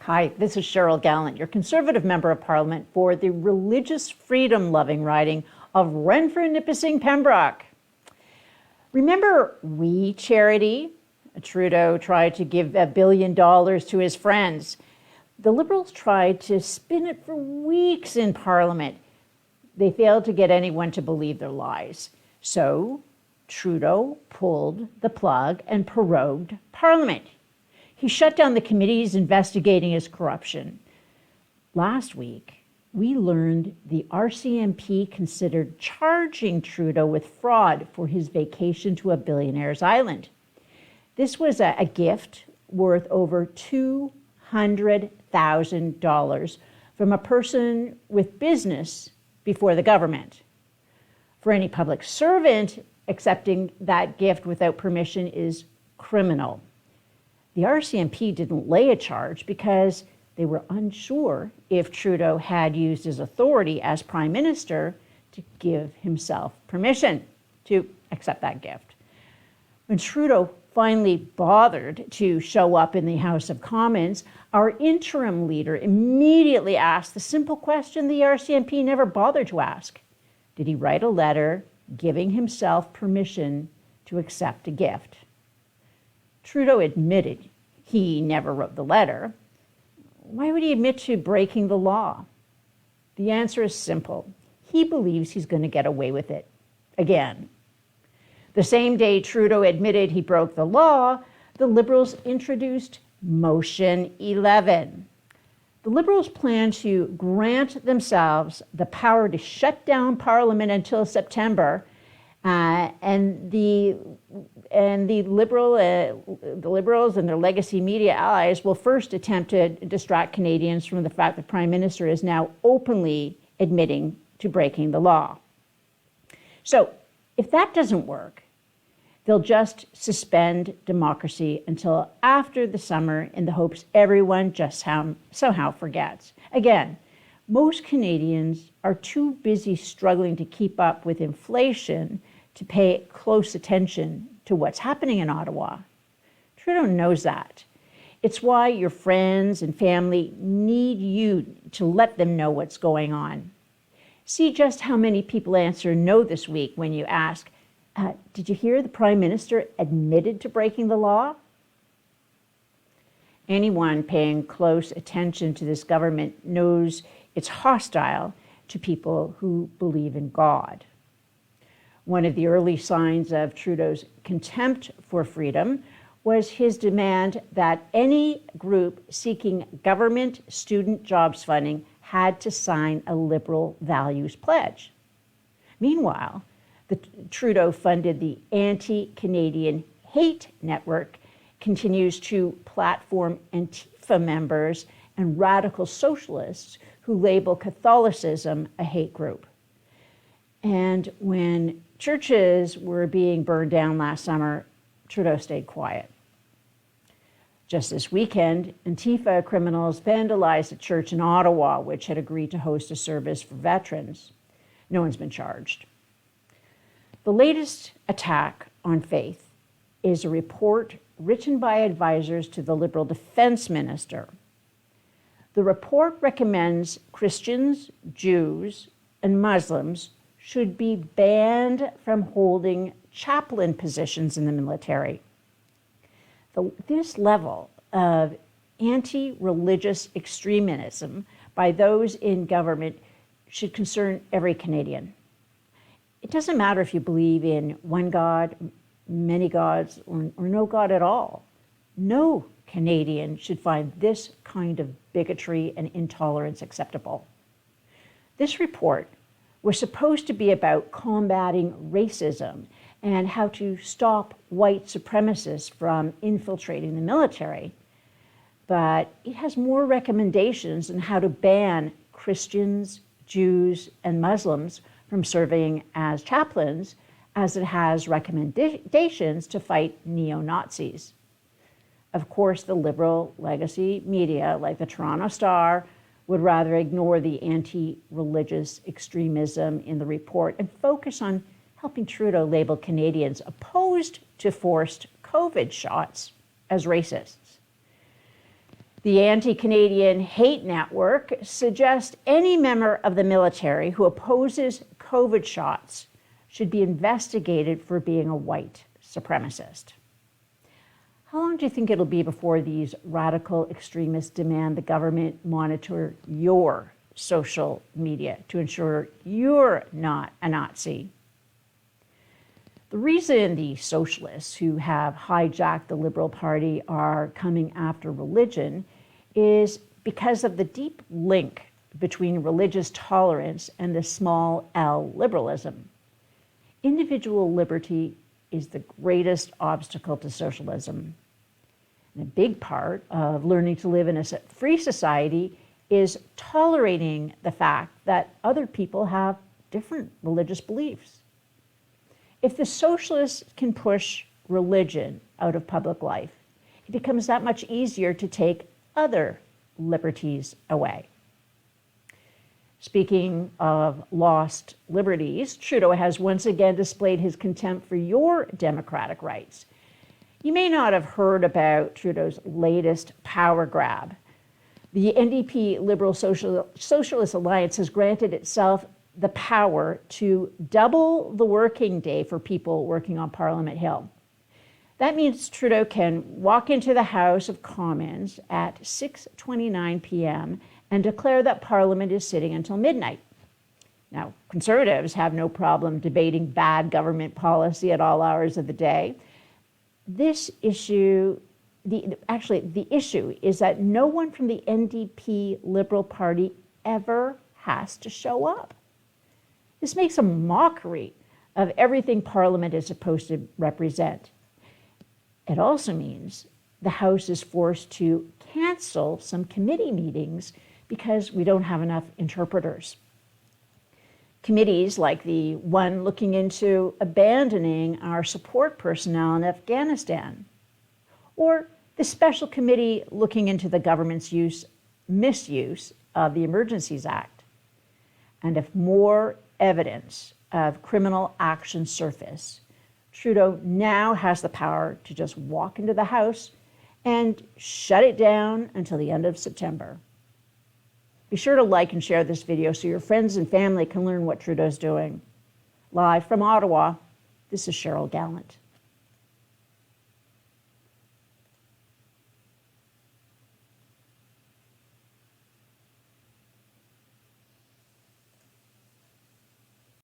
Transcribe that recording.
Hi, this is Cheryl Gallant, your Conservative Member of Parliament for the religious freedom-loving riding of Renfrew-Nipissing-Pembroke. Remember We Charity? Trudeau tried to give $1 billion to his friends. The Liberals tried to spin it for weeks in Parliament. They failed to get anyone to believe their lies. So Trudeau pulled the plug and prorogued Parliament. He shut down the committees investigating his corruption. Last week, we learned the RCMP considered charging Trudeau with fraud for his vacation to a billionaire's island. This was a gift worth over $200,000 from a person with business before the government. For any public servant, accepting that gift without permission is criminal. The RCMP didn't lay a charge because they were unsure if Trudeau had used his authority as Prime Minister to give himself permission to accept that gift. When Trudeau finally bothered to show up in the House of Commons, our interim leader immediately asked the simple question the RCMP never bothered to ask. Did he write a letter giving himself permission to accept a gift? Trudeau admitted he never wrote the letter. Why would he admit to breaking the law? The answer is simple. He believes he's going to get away with it again. The same day Trudeau admitted he broke the law, the Liberals introduced Motion 11. The Liberals plan to grant themselves the power to shut down Parliament until September, and the Liberals and their legacy media allies will first attempt to distract Canadians from the fact the Prime Minister is now openly admitting to breaking the law. So if that doesn't work, they'll just suspend democracy until after the summer in the hopes everyone just somehow forgets. Again, most Canadians are too busy struggling to keep up with inflation to pay close attention to what's happening in Ottawa. Trudeau knows that. It's why your friends and family need you to let them know what's going on. See just how many people answer no this week when you ask, did you hear the Prime Minister admitted to breaking the law? Anyone paying close attention to this government knows it's hostile to people who believe in God. One of the early signs of Trudeau's contempt for freedom was his demand that any group seeking government student jobs funding had to sign a Liberal values pledge. Meanwhile, the Trudeau funded the anti-Canadian hate network continues to platform Antifa members and radical socialists who label Catholicism a hate group. And when churches were being burned down last summer, Trudeau stayed quiet. Just this weekend, Antifa criminals vandalized a church in Ottawa, which had agreed to host a service for veterans. No one's been charged. The latest attack on faith is a report written by advisors to the Liberal Defense Minister. The report recommends Christians, Jews, and Muslims should be banned from holding chaplain positions in the military. This level of anti-religious extremism by those in government should concern every Canadian. It doesn't matter if you believe in one God, many gods, or no God at all. No Canadian should find this kind of bigotry and intolerance acceptable. This report was supposed to be about combating racism and how to stop white supremacists from infiltrating the military. But it has more recommendations on how to ban Christians, Jews, and Muslims from serving as chaplains, as it has recommendations to fight neo-Nazis. Of course, the Liberal legacy media, like the Toronto Star, would rather ignore the anti-religious extremism in the report and focus on helping Trudeau label Canadians opposed to forced COVID shots as racists. The anti-Canadian hate network suggests any member of the military who opposes COVID shots should be investigated for being a white supremacist. How long do you think it'll be before these radical extremists demand the government monitor your social media to ensure you're not a Nazi? The reason the socialists who have hijacked the Liberal Party are coming after religion is because of the deep link between religious tolerance and the small L liberalism. Individual liberty is the greatest obstacle to socialism. And a big part of learning to live in a free society is tolerating the fact that other people have different religious beliefs. If the socialists can push religion out of public life, it becomes that much easier to take other liberties away. Speaking of lost liberties, Trudeau has once again displayed his contempt for your democratic rights. You may not have heard about Trudeau's latest power grab. The NDP Liberal Socialist Alliance has granted itself the power to double the working day for people working on Parliament Hill. That means Trudeau can walk into the House of Commons at 6:29 p.m. and declare that Parliament is sitting until midnight. Now, Conservatives have no problem debating bad government policy at all hours of the day. This issue, the issue is that no one from the NDP Liberal Party ever has to show up. This makes a mockery of everything Parliament is supposed to represent. It also means the House is forced to cancel some committee meetings because we don't have enough interpreters. Committees like the one looking into abandoning our support personnel in Afghanistan, or the special committee looking into the government's misuse of the Emergencies Act. And if more evidence of criminal action surface, Trudeau now has the power to just walk into the House and shut it down until the end of September. Be sure to like and share this video so your friends and family can learn what Trudeau's doing. Live from Ottawa, this is Cheryl Gallant.